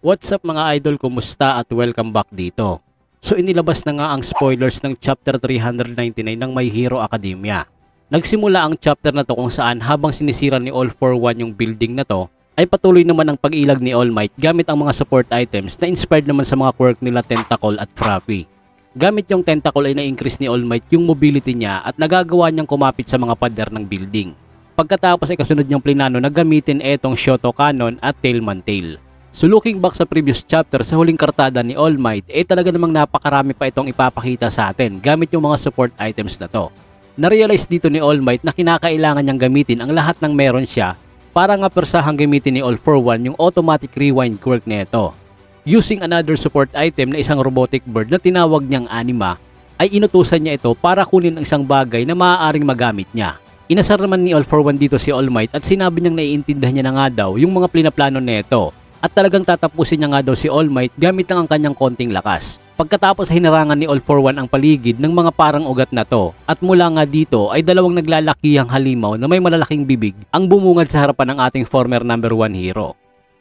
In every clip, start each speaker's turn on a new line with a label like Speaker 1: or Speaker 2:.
Speaker 1: What's up mga idol, kumusta at welcome back dito. So inilabas na nga ang spoilers ng chapter 399 ng My Hero Academia. Nagsimula ang chapter na to kung saan habang sinisira ni All For One yung building na to, ay patuloy naman ang pag-ilag ni All Might gamit ang mga support items na inspired naman sa mga quirk nila Tentacle at Frappy. Gamit yung Tentacle ay na-increase ni All Might yung mobility niya at nagagawa niyang kumapit sa mga pader ng building. Pagkatapos ay kasunod niyang plinano na gamitin etong Shoto Cannon at Tailman Tail. So looking back sa previous chapter, sa huling kartada ni All Might, talaga namang napakarami pa itong ipapakita sa atin gamit yung mga support items na to. Na-realize dito ni All Might na kinakailangan niyang gamitin ang lahat ng meron siya para nga persahang gamitin ni All For One yung automatic rewind quirk nito. Using another support item na isang robotic bird na tinawag niyang Anima, ay inutusan niya ito para kunin ang isang bagay na maaaring magamit niya. Inasar naman ni All For One dito si All Might at sinabi niyang naiintindihan niya na nga daw yung mga plinaplano nito. At talagang tatapusin niya nga daw si All Might gamit lang ang kanyang konting lakas. Pagkatapos hinarangan ni All For One ang paligid ng mga parang ugat na to. At mula nga dito ay dalawang naglalakihang halimaw na may malalaking bibig ang bumungad sa harapan ng ating former number 1 hero.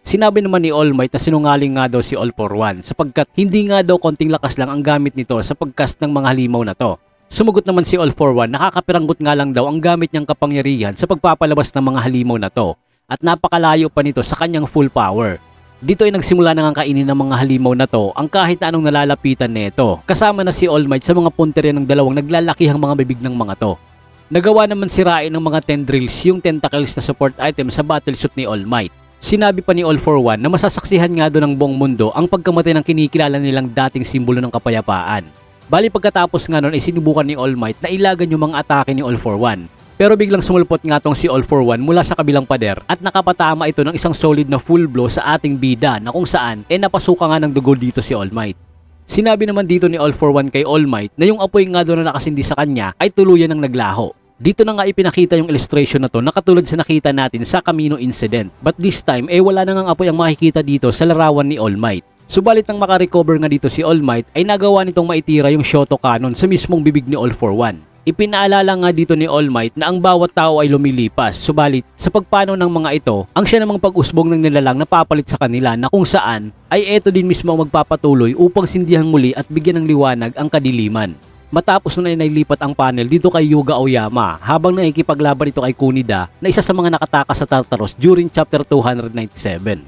Speaker 1: Sinabi naman ni All Might na sinungaling nga daw si All For One sapagkat hindi nga daw konting lakas lang ang gamit nito sa pagcast ng mga halimaw na to. Sumagot naman si All For One, nakakapiranggot nga lang daw ang gamit niyang kapangyarihan sa pagpapalabas ng mga halimaw na to. At napakalayo pa nito sa kanyang full power. Dito ay nagsimula na nga kainin ng mga halimaw na to ang kahit na anong nalalapitan nito, kasama na si All Might sa mga punterya ng dalawang naglalakihang mga bibig ng mga to. Nagawa naman sirain ng mga tendrils yung tentacles na support item sa battlesuit ni All Might. Sinabi pa ni All For One na masasaksihan nga doon ng buong mundo ang pagkamatay ng kinikilala nilang dating simbolo ng kapayapaan. Bali pagkatapos nga nun ay sinubukan ni All Might na ilagan yung mga atake ni All For One. Pero biglang sumulpot nga tong si All For One mula sa kabilang pader at nakapatama ito ng isang solid na full blow sa ating bida na kung saan napasuka nga ng dugo dito si All Might. Sinabi naman dito ni All For One kay All Might na yung apoy nga doon na nakasindi sa kanya ay tuluyan ng naglaho. Dito na nga ipinakita yung illustration na to na katulad sa nakita natin sa Camino incident. But this time wala na ngang apoy ang makikita dito sa larawan ni All Might. Subalit nang makarecover nga dito si All Might ay nagawa nitong maitira yung Shoto Cannon sa mismong bibig ni All For One. Ipinaalala nga dito ni All Might na ang bawat tao ay lumilipas, subalit sa pagpanaw ng mga ito, ang siya namang pag-usbong ng nilalang na papalit sa kanila na kung saan ay eto din mismo ang magpapatuloy upang sindihang muli at bigyan ng liwanag ang kadiliman. Matapos na nailipat ang panel dito kay Yuga Aoyama habang nakikipaglaban ito kay Kunida na isa sa mga nakatakas sa Tartaros during chapter 297.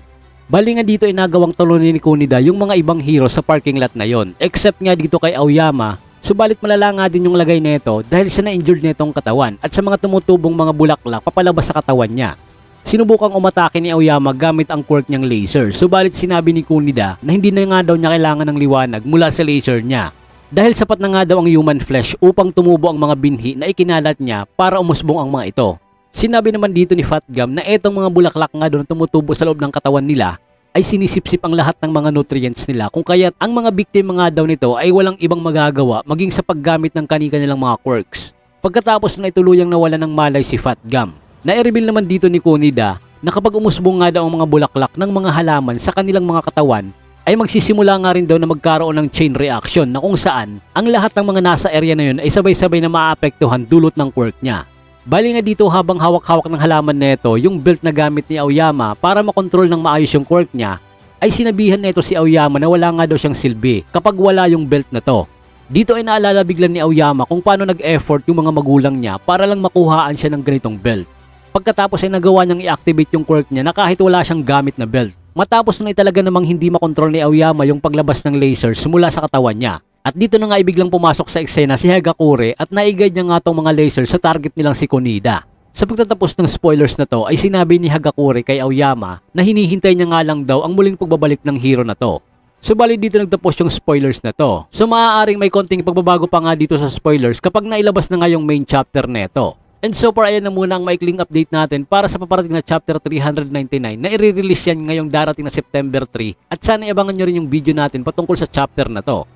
Speaker 1: Bali nga dito ay nagawang talunin ni Kunida yung mga ibang hero sa parking lot na yon, except nga dito kay Aoyama. Subalit malala nga din yung lagay nito dahil sa na-injured nitong katawan at sa mga tumutubong mga bulaklak papalabas sa katawan niya. Sinubukang umatake ni Aoyama gamit ang quirk niyang laser, subalit sinabi ni Kunida na hindi na nga daw niya kailangan ng liwanag mula sa laser niya. Dahil sapat na nga daw ang human flesh upang tumubo ang mga binhi na ikinalat niya para umusbong ang mga ito. Sinabi naman dito ni Fatgam na etong mga bulaklak nga doon tumutubo sa loob ng katawan nila ay sinisipsip ang lahat ng mga nutrients nila kung kaya't ang mga biktima nga daw nito ay walang ibang magagawa maging sa paggamit ng kani-kanilang mga quirks. Pagkatapos na ituluyang nawala ng malay si Fatgam, na-reveal naman dito ni Kunida na kapag umusbong nga daw ang mga bulaklak ng mga halaman sa kanilang mga katawan ay magsisimula nga rin daw na magkaroon ng chain reaction na kung saan ang lahat ng mga nasa area na yun ay sabay-sabay na maapektuhan dulot ng quirk niya. Bali nga dito habang hawak-hawak ng halaman neto yung belt na gamit ni Aoyama para makontrol ng maayos yung quirk niya, ay sinabihan neto si Aoyama na wala nga daw siyang silbi kapag wala yung belt na to. Dito ay naalala biglan ni Aoyama kung paano nag-effort yung mga magulang niya para lang makuhaan siya ng ganitong belt. Pagkatapos ay nagawa niyang i-activate yung quirk niya na kahit wala siyang gamit na belt. Matapos na talaga namang hindi makontrol ni Aoyama yung paglabas ng lasers mula sa katawan niya. At dito na nga biglang pumasok sa eksena si Hagakure at naigad niya nga tong mga laser sa target nilang si Kunida. Sa pagtatapos ng spoilers na to ay sinabi ni Hagakure kay Aoyama na hinihintay niya nga lang daw ang muling pagbabalik ng hero na to. Subalit dito nagtapos yung spoilers na to. So maaaring may konting pagbabago pa nga dito sa spoilers kapag nailabas na nga yung main chapter neto. And so far ayan na muna ang maikling update natin para sa paparating na chapter 399 na i-release yan ngayong darating na September 3 at sana iabangan nyo rin yung video natin patungkol sa chapter na to.